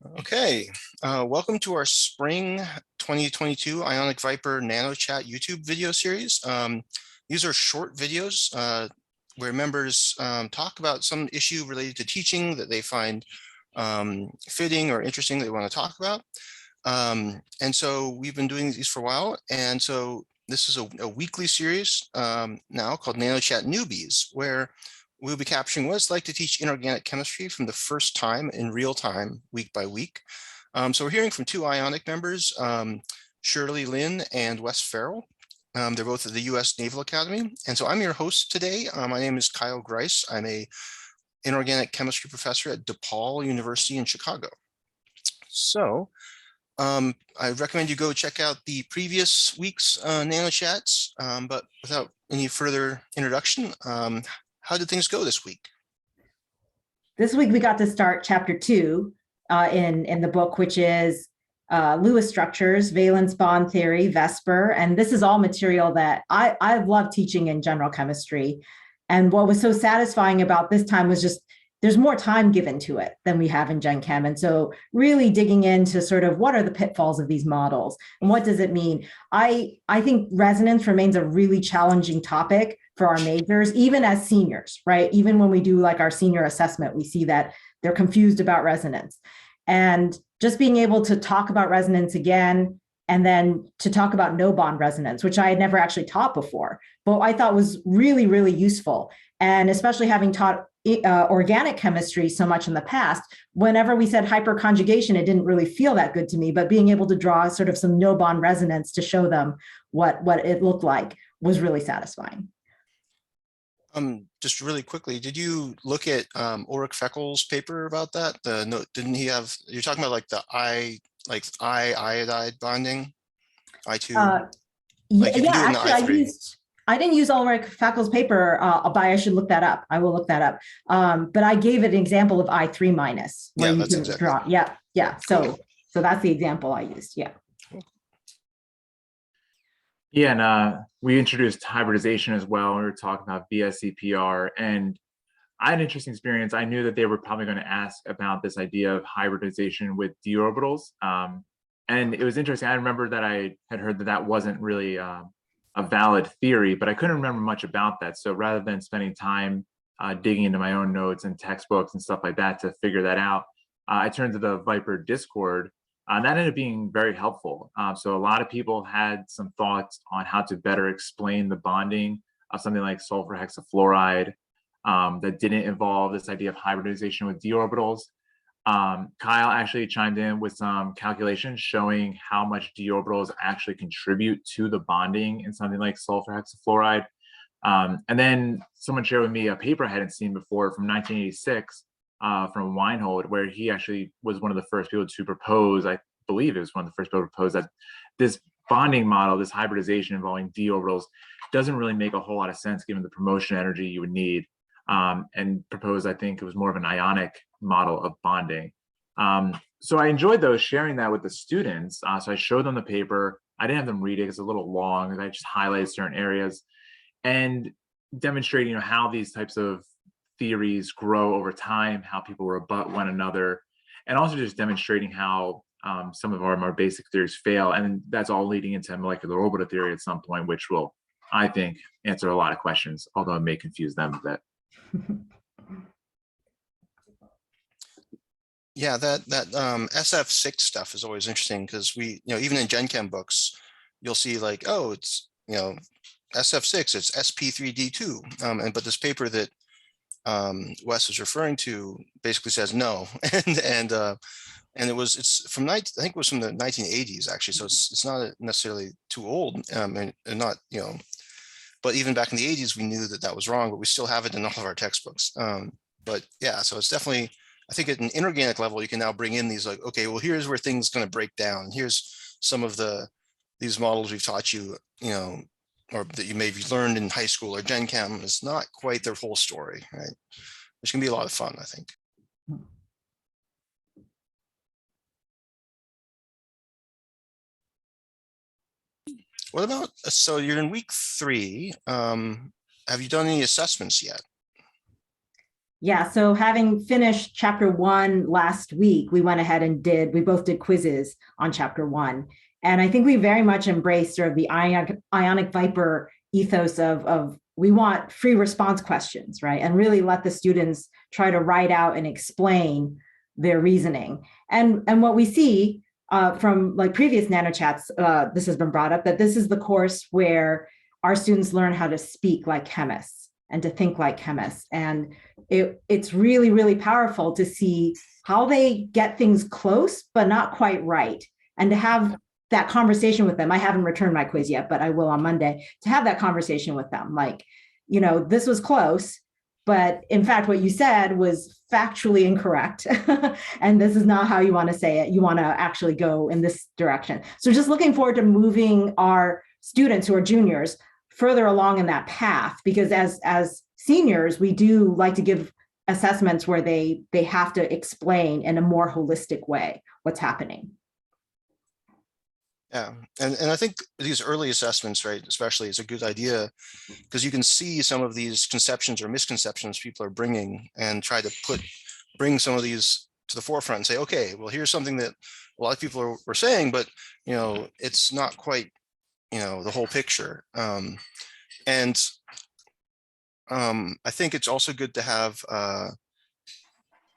Okay, welcome to our spring 2022 Ionic Viper nanoCHAT YouTube video series. These are short videos where members talk about some issue related to teaching that they find fitting or interesting that they want to talk about. And so we've been doing these for a while. And so this is a weekly series now called nanoCHAT NeWBiEs, where we'll be capturing what it's like to teach inorganic chemistry from the first time in real time, week by week. So we're hearing from two Ionic members, Shirley Lynn and Wes Farrell. They're both at the U.S. Naval Academy. And so I'm your host today. My name is Kyle Grice. I'm a inorganic chemistry professor at DePaul University in Chicago. So I recommend you go check out the previous week's nanoCHATs, but without any further introduction, how did things go this week? This week we got to start chapter 2 in the book, which is Lewis structures, valence bond theory, VSEPR, and this is all material that I love teaching in general chemistry. And what was so satisfying about this time was just there's more time given to it than we have in Gen Chem. And so really digging into sort of what are the pitfalls of these models and what does it mean? I think resonance remains a really challenging topic for our majors, even as seniors, right? Even when we do like our senior assessment, we see that they're confused about resonance. And just being able to talk about resonance again, and then to talk about no bond resonance, which I had never actually taught before, but I thought was really, really useful. And especially having taught organic chemistry so much in the past, whenever we said hyperconjugation, it didn't really feel that good to me, but being able to draw sort of some no bond resonance to show them what it looked like was really satisfying. Just really quickly, did you look at Ulrich Feckel's paper about that? Didn't he have, you're talking about like the iodide bonding, I2? Yeah, actually I didn't use Ulrich Feckel's paper, but I should look that up. I will look that up. But I gave an example of I3 minus where you can exactly draw. Yeah. So that's the example I used. Yeah. Yeah, and we introduced hybridization as well. We were talking about VSEPR, and I had an interesting experience. I knew that they were probably going to ask about this idea of hybridization with d orbitals, and it was interesting. I remember that I had heard that that wasn't really a valid theory, but I couldn't remember much about that. So rather than spending time digging into my own notes and textbooks and stuff like that to figure that out, I turned to the Viper Discord. That ended up being very helpful. So a lot of people had some thoughts on how to better explain the bonding of something like sulfur hexafluoride that didn't involve this idea of hybridization with d orbitals. Kyle actually chimed in with some calculations showing how much d orbitals actually contribute to the bonding in something like sulfur hexafluoride. And then someone shared with me a paper I hadn't seen before from 1986 from Weinhold, where he actually was one of the first people to propose, I believe it was one of the first people to propose, that this bonding model, this hybridization involving d orbitals, doesn't really make a whole lot of sense given the promotion energy you would need, and proposed, I think it was more of an ionic model of bonding. So I enjoyed those, sharing that with the students. So I showed them the paper. I didn't have them read it, it's a little long, I just highlighted certain areas and demonstrating how these types of theories grow over time, how people rebut one another, and also just demonstrating how some of our more basic theories fail. And that's all leading into molecular orbital theory at some point, which will, I think, answer a lot of questions, although it may confuse them a bit. Yeah, that SF6 stuff is always interesting because we, even in Gen Chem books, you'll see like, oh, it's, SF6, it's SP3D2. But this paper that Wes is referring to basically says no, and it's from I think it was from the 1980s actually, so it's not necessarily too old, and not but even back in the 80s we knew that was wrong, but we still have it in all of our textbooks. But yeah, so it's definitely, I think at an inorganic level you can now bring in these like, okay, well here's where things going to break down. Here's some of these models we've taught you, or that you maybe learned in high school or Gen Chem is not quite their whole story, right? Which can be a lot of fun, I think. What about, so you're in week 3. Have you done any assessments yet? Yeah, so having finished chapter 1 last week, we went ahead and we both did quizzes on chapter 1. And I think we very much embraced sort of the Ionic Viper ethos of we want free response questions, right? And really let the students try to write out and explain their reasoning. And what we see from like previous nanoCHATs, this has been brought up, that this is the course where our students learn how to speak like chemists and to think like chemists. And it's really, really powerful to see how they get things close, but not quite right. And to have that conversation with them. I haven't returned my quiz yet, but I will on Monday, to have that conversation with them. Like, you know, this was close, but in fact, what you said was factually incorrect. And this is not how you want to say it. You want to actually go in this direction. So just looking forward to moving our students who are juniors further along in that path, because as seniors, we do like to give assessments where they have to explain in a more holistic way what's happening. Yeah, and I think these early assessments, right, especially, is a good idea because you can see some of these conceptions or misconceptions people are bringing and try to bring some of these to the forefront and say, okay, well, here's something that a lot of people were saying, but, you know, it's not quite, you know, the whole picture. And I think it's also good to have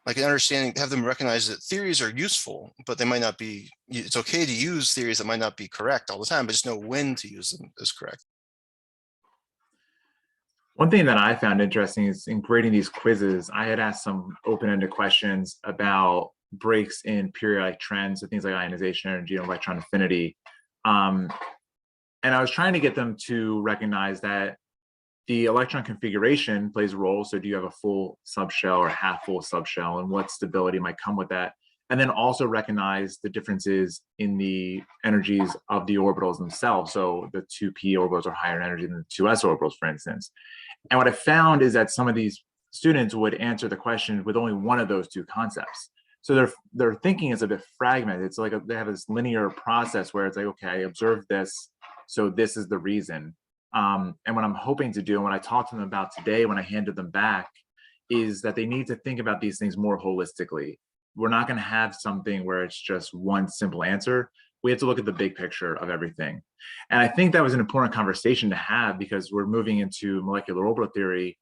like an understanding, have them recognize that theories are useful, but they might not be, it's okay to use theories that might not be correct all the time, but just know when to use them as correct. One thing that I found interesting is in grading these quizzes, I had asked some open-ended questions about breaks in periodic trends, so things like ionization energy and electron affinity. And I was trying to get them to recognize that the electron configuration plays a role. So do you have a full subshell or half full subshell, and what stability might come with that? And then also recognize the differences in the energies of the orbitals themselves. So the 2p orbitals are higher energy than the 2s orbitals, for instance. And what I found is that some of these students would answer the question with only one of those two concepts. So their thinking is a bit fragmented. It's like they have this linear process where it's like, okay, I observed this, so this is the reason. And what I'm hoping to do, and what I talked to them about today when I handed them back, is that they need to think about these things more holistically. We're not going to have something where it's just one simple answer. We have to look at the big picture of everything. And I think that was an important conversation to have because we're moving into molecular orbital theory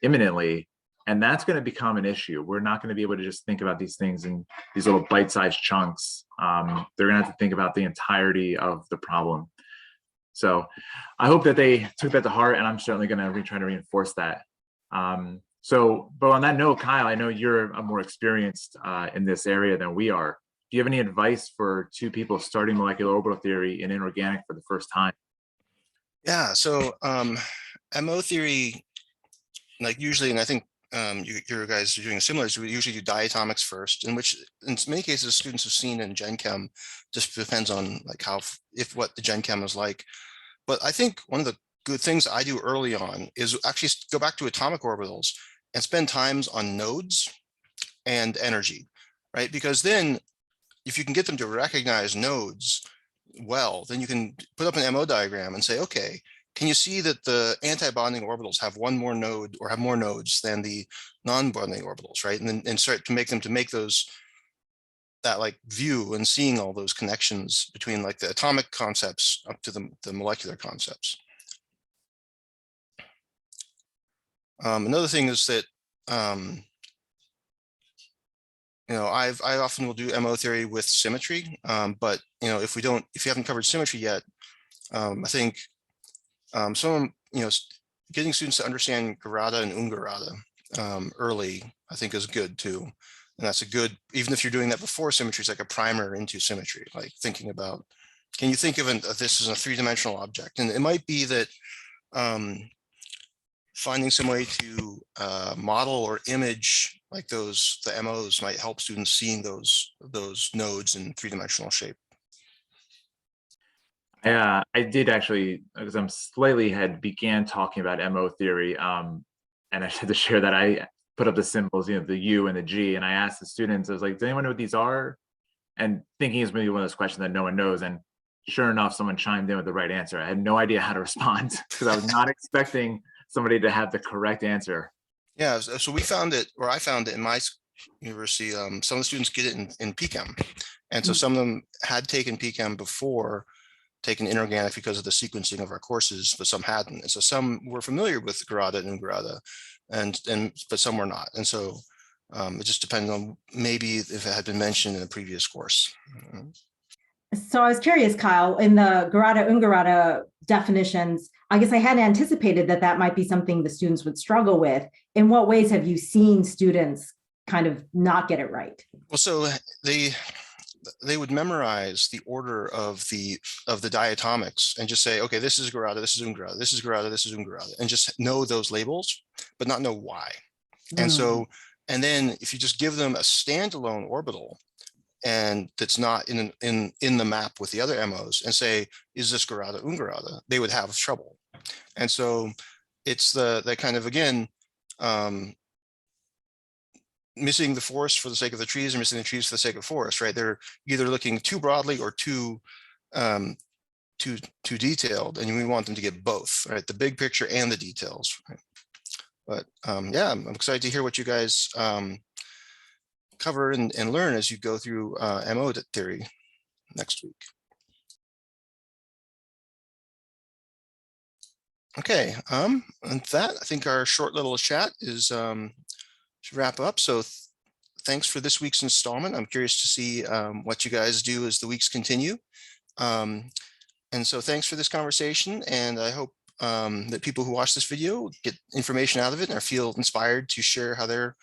imminently, and that's going to become an issue. We're not going to be able to just think about these things in these little bite-sized chunks. They're going to have to think about the entirety of the problem. So I hope that they took that to heart, and I'm certainly going to try to reinforce that. But on that note, Kyle, I know you're more experienced in this area than we are. Do you have any advice for two people starting molecular orbital theory in inorganic for the first time? Yeah, so MO theory, like usually, and I think your guys are doing similar, so we usually do diatomics first, in which in many cases students have seen in Gen Chem. Just depends on like what the Gen Chem is like. But I think one of the good things I do early on is actually go back to atomic orbitals and spend times on nodes and energy, right? Because then if you can get them to recognize nodes well, then you can put up an MO diagram and say, okay, can you see that the anti-bonding orbitals have one more node or have more nodes than the non-bonding orbitals, right? And start to make those, that like view and seeing all those connections between like the atomic concepts up to the molecular concepts. Another thing is that, you know, I often will do MO theory with symmetry, but you know, if you haven't covered symmetry yet, I think getting students to understand Gerada and Ungerada early, I think is good too. And that's even if you're doing that before symmetry, it's like a primer into symmetry, like thinking about, can you think of this as a three-dimensional object? And it might be that finding some way to model or image like the MOs might help students seeing those nodes in three-dimensional shape. Yeah, I did actually, because I'm slightly began talking about MO theory, and I had to share that I put up the symbols, you know, the U and the G, and I asked the students, I was like, does anyone know what these are? And thinking is maybe one of those questions that no one knows, and sure enough, someone chimed in with the right answer. I had no idea how to respond because I was not expecting somebody to have the correct answer. Yeah, so we found it, or I found it in my university. Some of the students get it in PChem. And so some of them had taken PChem before taking inorganic because of the sequencing of our courses, but some hadn't. And so some were familiar with Garada and Ungarada, but some were not. And so it just depended on maybe if it had been mentioned in a previous course. So I was curious, Kyle, in the Garada Ungarada definitions, I guess I hadn't anticipated that that might be something the students would struggle with. In what ways have you seen students kind of not get it right? Well, so they would memorize the order of the diatomics and just say, okay, this is Garada, this is Ungarada, this is Garada, this is Ungarada, and just know those labels, but not know why. And so, and then if you just give them a standalone orbital and that's not in the map with the other MOs and say, is this Garada, Ungarada, they would have trouble. And so it's the kind of, again, missing the forest for the sake of the trees, or missing the trees for the sake of forest, right? They're either looking too broadly or too detailed, and we want them to get both, right? The big picture and the details. Right? But yeah, I'm excited to hear what you guys cover and learn as you go through MO theory next week. Okay, and that, I think our short little chat is to wrap up. So thanks for this week's installment. I'm curious to see what you guys do as the weeks continue. And so thanks for this conversation. And I hope that people who watch this video get information out of it and feel inspired to share how their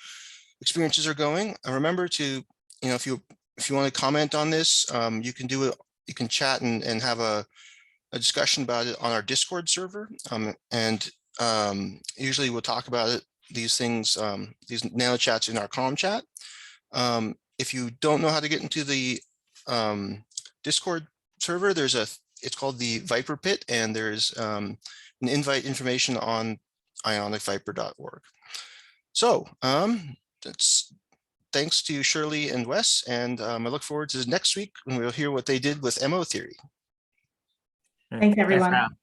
experiences are going. And remember to, if you want to comment on this, you can do it. You can chat and have a discussion about it on our Discord server. Usually we'll talk about it, these things, these nanoCHATs in our comm chat. If you don't know how to get into the Discord server, it's called the Viper Pit, and there's an invite information on ionicviper.org. So thanks to Shirley and Wes, and I look forward to next week when we'll hear what they did with MO theory. Thanks, everyone.